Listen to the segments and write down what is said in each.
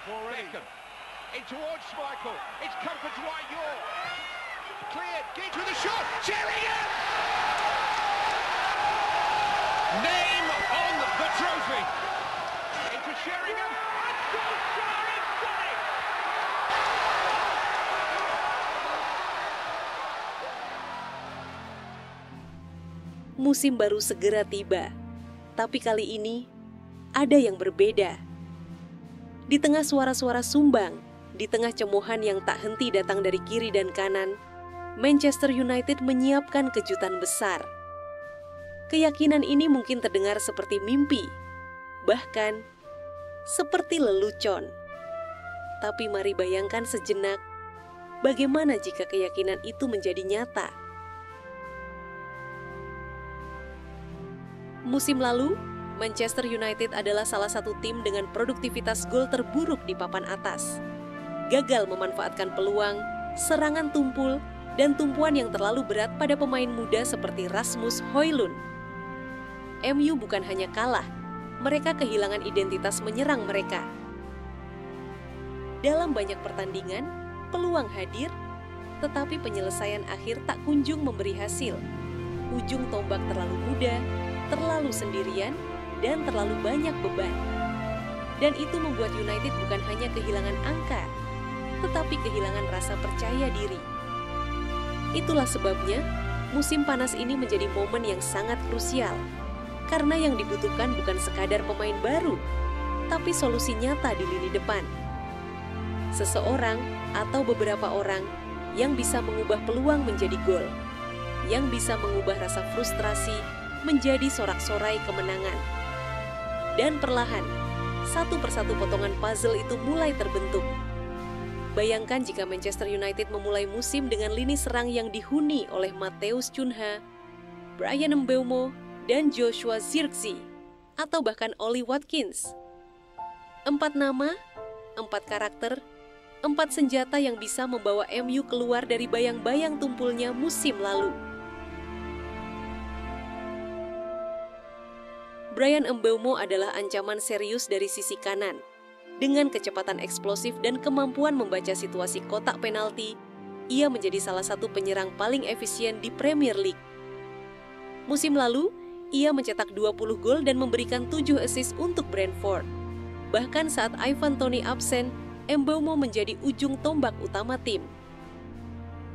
already. Beckham. In towards Schmeichel. It's come for Dwight York. Cleared. Giggs with a shot. Sheringham! Name on the trophy. Into Sheringham. And Solskjaer has done it! Musim baru segera tiba, tapi kali ini ada yang berbeda. Di tengah suara-suara sumbang, di tengah cemohan yang tak henti datang dari kiri dan kanan, Manchester United menyiapkan kejutan besar. Keyakinan ini mungkin terdengar seperti mimpi, bahkan seperti lelucon. Tapi mari bayangkan sejenak, bagaimana jika keyakinan itu menjadi nyata? Musim lalu, Manchester United adalah salah satu tim dengan produktivitas gol terburuk di papan atas. Gagal memanfaatkan peluang, serangan tumpul, dan tumpuan yang terlalu berat pada pemain muda seperti Rasmus Højlund. MU bukan hanya kalah, mereka kehilangan identitas menyerang mereka. Dalam banyak pertandingan, peluang hadir, tetapi penyelesaian akhir tak kunjung memberi hasil. Ujung tombak terlalu muda, terlalu sendirian, dan terlalu banyak beban. Dan itu membuat United bukan hanya kehilangan angka, tetapi kehilangan rasa percaya diri. Itulah sebabnya, musim panas ini menjadi momen yang sangat krusial. Karena yang dibutuhkan bukan sekadar pemain baru, tapi solusi nyata di lini depan. Seseorang atau beberapa orang yang bisa mengubah peluang menjadi gol, yang bisa mengubah rasa frustrasi menjadi sorak-sorai kemenangan. Dan perlahan, satu persatu potongan puzzle itu mulai terbentuk. Bayangkan jika Manchester United memulai musim dengan lini serang yang dihuni oleh Matheus Cunha, Bryan Mbeumo, dan Joshua Zirkzee, atau bahkan Ollie Watkins. 4 nama, 4 karakter, 4 senjata yang bisa membawa MU keluar dari bayang-bayang tumpulnya musim lalu. Bryan Mbeumo adalah ancaman serius dari sisi kanan. Dengan kecepatan eksplosif dan kemampuan membaca situasi kotak penalti, ia menjadi salah satu penyerang paling efisien di Premier League. Musim lalu, ia mencetak 20 gol dan memberikan 7 assist untuk Brentford. Bahkan saat Ivan Toney absen, Mbeumo menjadi ujung tombak utama tim.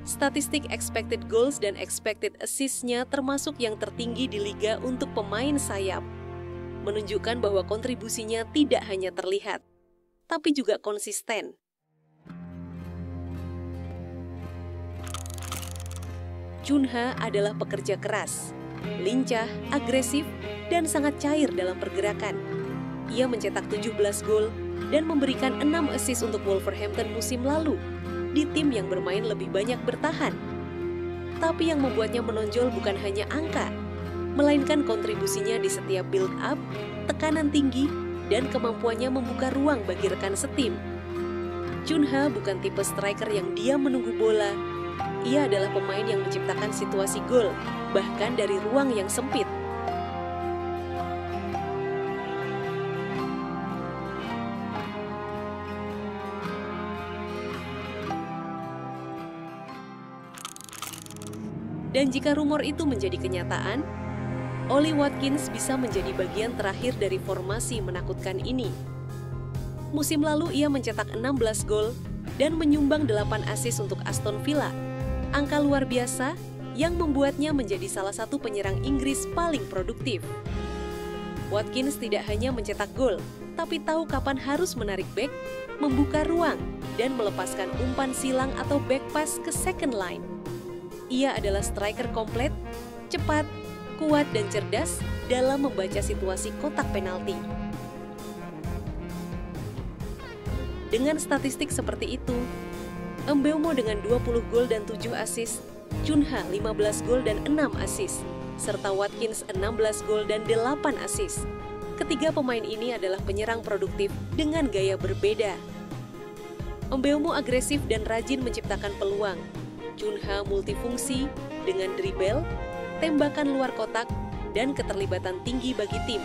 Statistik expected goals dan expected assist-nya termasuk yang tertinggi di liga untuk pemain sayap, menunjukkan bahwa kontribusinya tidak hanya terlihat, tapi juga konsisten. Cunha adalah pekerja keras, lincah, agresif, dan sangat cair dalam pergerakan. Ia mencetak 17 gol dan memberikan 6 assist untuk Wolverhampton musim lalu, di tim yang bermain lebih banyak bertahan. Tapi yang membuatnya menonjol bukan hanya angka, melainkan kontribusinya di setiap build-up, tekanan tinggi, dan kemampuannya membuka ruang bagi rekan setim. Cunha bukan tipe striker yang diam menunggu bola. Ia adalah pemain yang menciptakan situasi gol, bahkan dari ruang yang sempit. Dan jika rumor itu menjadi kenyataan, Ollie Watkins bisa menjadi bagian terakhir dari formasi menakutkan ini. Musim lalu ia mencetak 16 gol dan menyumbang 8 assist untuk Aston Villa. Angka luar biasa yang membuatnya menjadi salah satu penyerang Inggris paling produktif. Watkins tidak hanya mencetak gol, tapi tahu kapan harus menarik bek, membuka ruang, dan melepaskan umpan silang atau back pass ke second line. Ia adalah striker komplit, cepat, kuat, dan cerdas dalam membaca situasi kotak penalti. Dengan statistik seperti itu, Mbeumo dengan 20 gol dan 7 assist, Cunha 15 gol dan 6 assist, serta Watkins 16 gol dan 8 assist. Ketiga pemain ini adalah penyerang produktif dengan gaya berbeda. Mbeumo agresif dan rajin menciptakan peluang. Cunha multifungsi dengan dribble, tembakan luar kotak, dan keterlibatan tinggi bagi tim.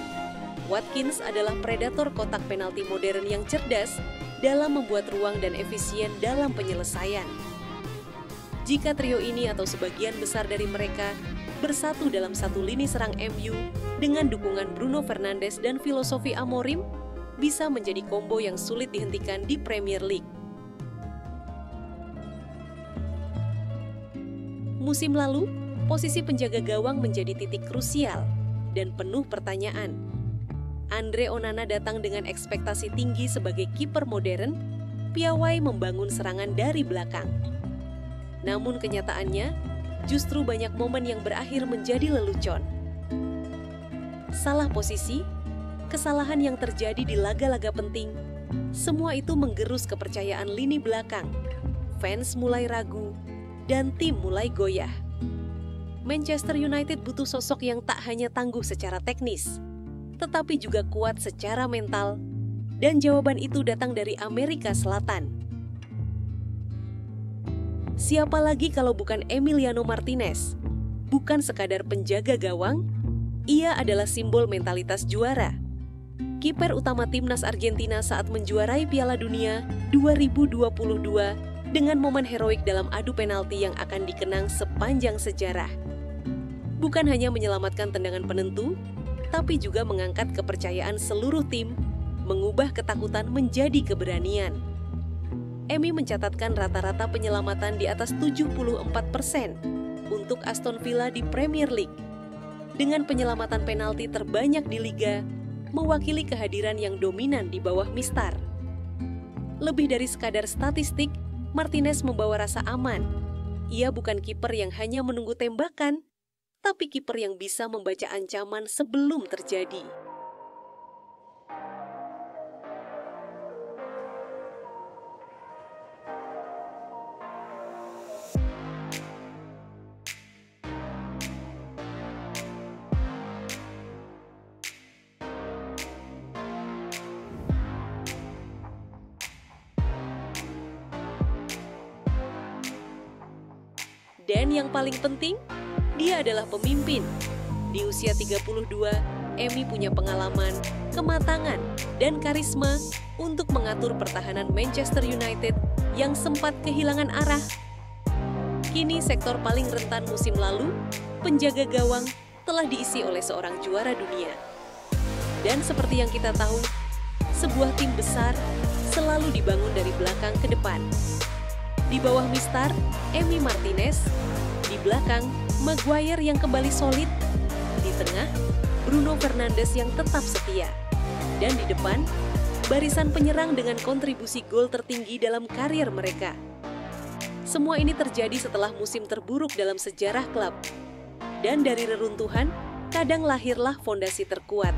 Watkins adalah predator kotak penalti modern yang cerdas dalam membuat ruang dan efisien dalam penyelesaian. Jika trio ini atau sebagian besar dari mereka bersatu dalam satu lini serang MU dengan dukungan Bruno Fernandes dan filosofi Amorim, bisa menjadi kombo yang sulit dihentikan di Premier League. Musim lalu, posisi penjaga gawang menjadi titik krusial dan penuh pertanyaan. Andre Onana datang dengan ekspektasi tinggi sebagai kiper modern, piawai membangun serangan dari belakang. Namun kenyataannya, justru banyak momen yang berakhir menjadi lelucon. Salah posisi, kesalahan yang terjadi di laga-laga penting, semua itu menggerus kepercayaan lini belakang. Fans mulai ragu, dan tim mulai goyah. Manchester United butuh sosok yang tak hanya tangguh secara teknis, tetapi juga kuat secara mental, dan jawaban itu datang dari Amerika Selatan. Siapa lagi kalau bukan Emiliano Martinez? Bukan sekadar penjaga gawang, ia adalah simbol mentalitas juara. Kiper utama timnas Argentina saat menjuarai Piala Dunia 2022 dengan momen heroik dalam adu penalti yang akan dikenang sepanjang sejarah. Bukan hanya menyelamatkan tendangan penentu, tapi juga mengangkat kepercayaan seluruh tim, mengubah ketakutan menjadi keberanian. Emi mencatatkan rata-rata penyelamatan di atas 74% untuk Aston Villa di Premier League. Dengan penyelamatan penalti terbanyak di Liga, mewakili kehadiran yang dominan di bawah Mistar. Lebih dari sekadar statistik, Martinez membawa rasa aman. Ia bukan kiper yang hanya menunggu tembakan, tapi kiper yang bisa membaca ancaman sebelum terjadi. Dan yang paling penting, dia adalah pemimpin. Di usia 32, Emi punya pengalaman, kematangan, dan karisma untuk mengatur pertahanan Manchester United yang sempat kehilangan arah. Kini sektor paling rentan musim lalu, penjaga gawang, telah diisi oleh seorang juara dunia. Dan seperti yang kita tahu, sebuah tim besar selalu dibangun dari belakang ke depan. Di bawah Mistar, Emi Martinez. Di belakang, Maguire yang kembali solid. Di tengah, Bruno Fernandes yang tetap setia. Dan di depan, barisan penyerang dengan kontribusi gol tertinggi dalam karier mereka. Semua ini terjadi setelah musim terburuk dalam sejarah klub. Dan dari reruntuhan, kadang lahirlah fondasi terkuat.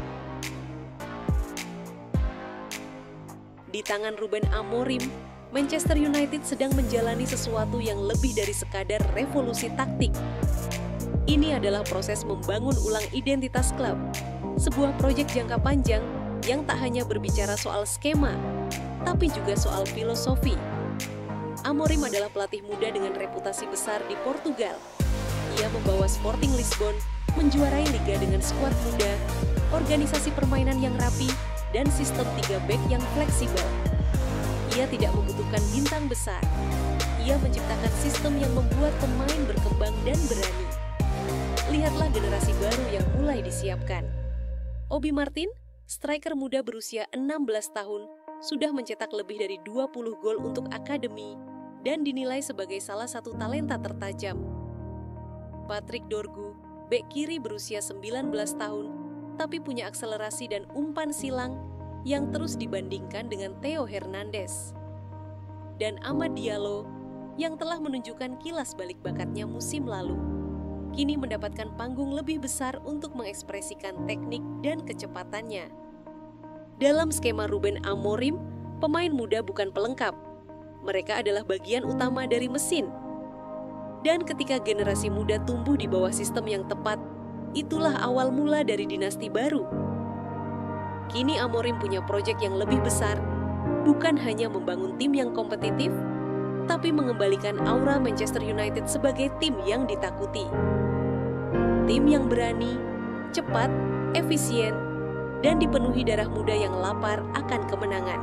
Di tangan Ruben Amorim, Manchester United sedang menjalani sesuatu yang lebih dari sekadar revolusi taktik. Ini adalah proses membangun ulang identitas klub, sebuah proyek jangka panjang yang tak hanya berbicara soal skema, tapi juga soal filosofi. Amorim adalah pelatih muda dengan reputasi besar di Portugal. Ia membawa Sporting Lisbon menjuarai liga dengan skuad muda, organisasi permainan yang rapi, dan sistem 3 back yang fleksibel. Ia tidak membutuhkan bintang besar. Ia menciptakan sistem yang membuat pemain berkembang dan berani. Lihatlah generasi baru yang mulai disiapkan. Obi Martin, striker muda berusia 16 tahun, sudah mencetak lebih dari 20 gol untuk akademi dan dinilai sebagai salah satu talenta tertajam. Patrick Dorgu, bek kiri berusia 19 tahun, tapi punya akselerasi dan umpan silang yang terus dibandingkan dengan Theo Hernandez. Dan Amad Diallo yang telah menunjukkan kilas balik bakatnya musim lalu, kini mendapatkan panggung lebih besar untuk mengekspresikan teknik dan kecepatannya. Dalam skema Ruben Amorim, pemain muda bukan pelengkap. Mereka adalah bagian utama dari mesin. Dan ketika generasi muda tumbuh di bawah sistem yang tepat, itulah awal mula dari dinasti baru. Kini Amorim punya proyek yang lebih besar, bukan hanya membangun tim yang kompetitif, tapi mengembalikan aura Manchester United sebagai tim yang ditakuti. Tim yang berani, cepat, efisien, dan dipenuhi darah muda yang lapar akan kemenangan.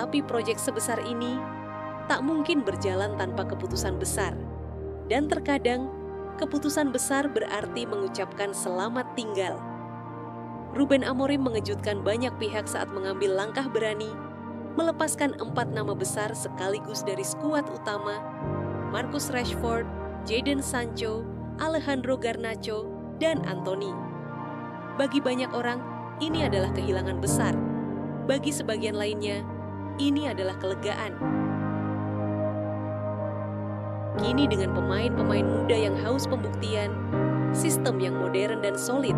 Tapi proyek sebesar ini tak mungkin berjalan tanpa keputusan besar. Dan terkadang, keputusan besar berarti mengucapkan selamat tinggal. Ruben Amorim mengejutkan banyak pihak saat mengambil langkah berani, melepaskan 4 nama besar sekaligus dari skuad utama, Marcus Rashford, Jadon Sancho, Alejandro Garnacho, dan Anthony. Bagi banyak orang, ini adalah kehilangan besar. Bagi sebagian lainnya, ini adalah kelegaan. Kini dengan pemain-pemain muda yang haus pembuktian, sistem yang modern dan solid,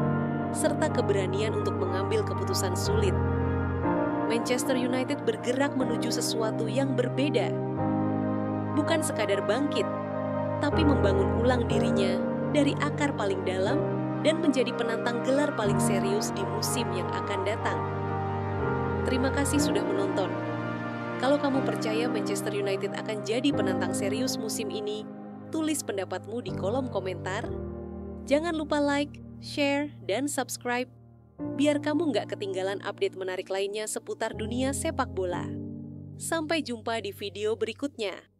serta keberanian untuk mengambil keputusan sulit, Manchester United bergerak menuju sesuatu yang berbeda. Bukan sekadar bangkit, tapi membangun ulang dirinya dari akar paling dalam dan menjadi penantang gelar paling serius di musim yang akan datang. Terima kasih sudah menonton. Kalau kamu percaya Manchester United akan jadi penantang serius musim ini, tulis pendapatmu di kolom komentar. Jangan lupa like, share, dan subscribe, biar kamu nggak ketinggalan update menarik lainnya seputar dunia sepak bola. Sampai jumpa di video berikutnya.